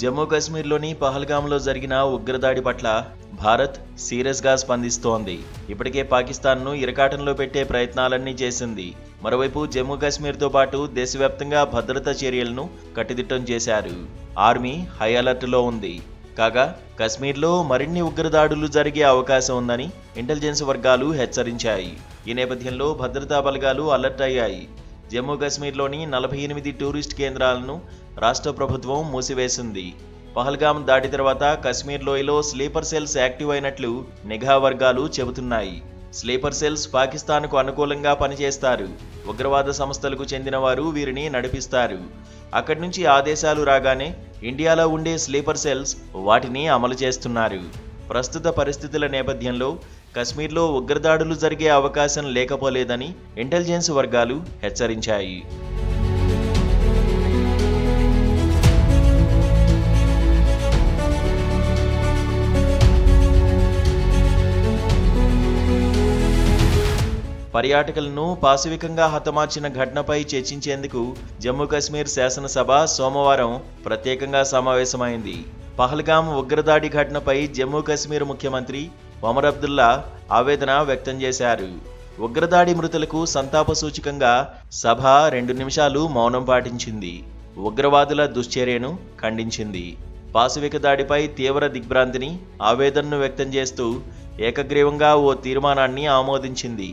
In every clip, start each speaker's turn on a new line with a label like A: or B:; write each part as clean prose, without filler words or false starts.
A: జమ్మూ కాశ్మీర్లోని పహల్గామ్లో జరిగిన ఉగ్రదాడి పట్ల భారత్ సీరియస్గా స్పందిస్తోంది. ఇప్పటికే పాకిస్తాన్ను ఇరకాటంలో పెట్టే ప్రయత్నాలన్నీ చేసింది. మరోవైపు జమ్మూ కాశ్మీర్తో పాటు దేశవ్యాప్తంగా భద్రతా చర్యలను కట్టుదిట్టం చేశారు. ఆర్మీ హై అలర్ట్లో ఉంది. కాగా కశ్మీర్లో మరిన్ని ఉగ్రదాడులు జరిగే అవకాశం ఉందని ఇంటెలిజెన్స్ వర్గాలు హెచ్చరించాయి. ఈ నేపథ్యంలో భద్రతా బలగాలు అలర్ట్ అయ్యాయి. జమ్మూ కాశ్మీర్లోని 48 టూరిస్ట్ కేంద్రాలను రాష్ట్ర ప్రభుత్వం మూసివేసింది. పహల్గామ్ దాడి తర్వాత కశ్మీర్ లోయలో స్లీపర్ సెల్స్ యాక్టివ్ అయినట్లు నిఘా వర్గాలు చెబుతున్నాయి. స్లీపర్ సెల్స్ పాకిస్తాన్కు అనుకూలంగా పనిచేస్తారు. ఉగ్రవాద సంస్థలకు చెందిన వారు వీరిని నడిపిస్తారు. అక్కడి నుంచి ఆదేశాలు రాగానే ఇండియాలో ఉండే స్లీపర్ సెల్స్ వాటిని అమలు చేస్తున్నారు. ప్రస్తుత పరిస్థితుల నేపథ్యంలో కశ్మీర్లో ఉగ్రదాడులు జరిగే అవకాశం లేకపోలేదని ఇంటెలిజెన్స్ వర్గాలు హెచ్చరించాయి. పర్యాటకులను పాశవికంగా హతమార్చిన ఘటనపై చర్చించేందుకు జమ్మూ కాశ్మీర్ శాసనసభ సోమవారం ప్రత్యేకంగా సమావేశమైంది. పహల్గామ్ ఉగ్రదాడి ఘటనపై జమ్మూ కాశ్మీర్ ముఖ్యమంత్రి ఒమర్ అబ్దుల్లా ఆవేదన వ్యక్తం చేశారు. ఉగ్రదాడి మృతులకు సంతాప సూచకంగా సభ 2 నిమిషాలు మౌనం పాటించింది. ఉగ్రవాదుల దుశ్చర్యను ఖండించింది. పాశవిక దాడిపై తీవ్ర దిగ్భ్రాంతిని, ఆవేదనను వ్యక్తం చేస్తూ ఏకగ్రీవంగా ఓ తీర్మానాన్ని ఆమోదించింది.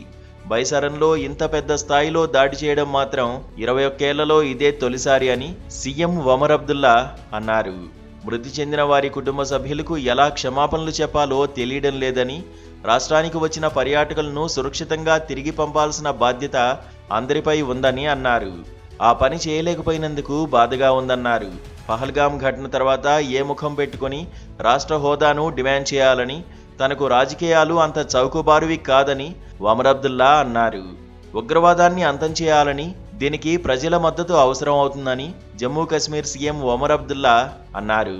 A: బైసరన్లో ఇంత పెద్ద స్థాయిలో దాడి చేయడం మాత్రం 21 ఏళ్లలో ఇదే తొలిసారి అని సీఎం ఒమర్ అబ్దుల్లా అన్నారు. మృతి చెందిన వారి కుటుంబ సభ్యులకు ఎలా క్షమాపణలు చెప్పాలో తెలియడం లేదని, రాష్ట్రానికి వచ్చిన పర్యాటకులను సురక్షితంగా తిరిగి పంపాల్సిన బాధ్యత అందరిపై ఉందని అన్నారు. ఆ పని చేయలేకపోయినందుకు బాధగా ఉందన్నారు. పహల్గామ్ ఘటన తర్వాత ఏ ముఖం పెట్టుకుని రాష్ట్ర హోదాను డిమాండ్ చేయాలని, తనకు రాజకీయాలు అంత చౌకబారువి కాదని ఒమర్ అబ్దుల్లా అన్నారు. ఉగ్రవాదాన్ని అంతం చేయాలని, దీనికి ప్రజల మద్దతు అవసరం అవుతుందని జమ్మూ కాశ్మీర్ సీఎం ఒమర్ అబ్దుల్లా అన్నారు.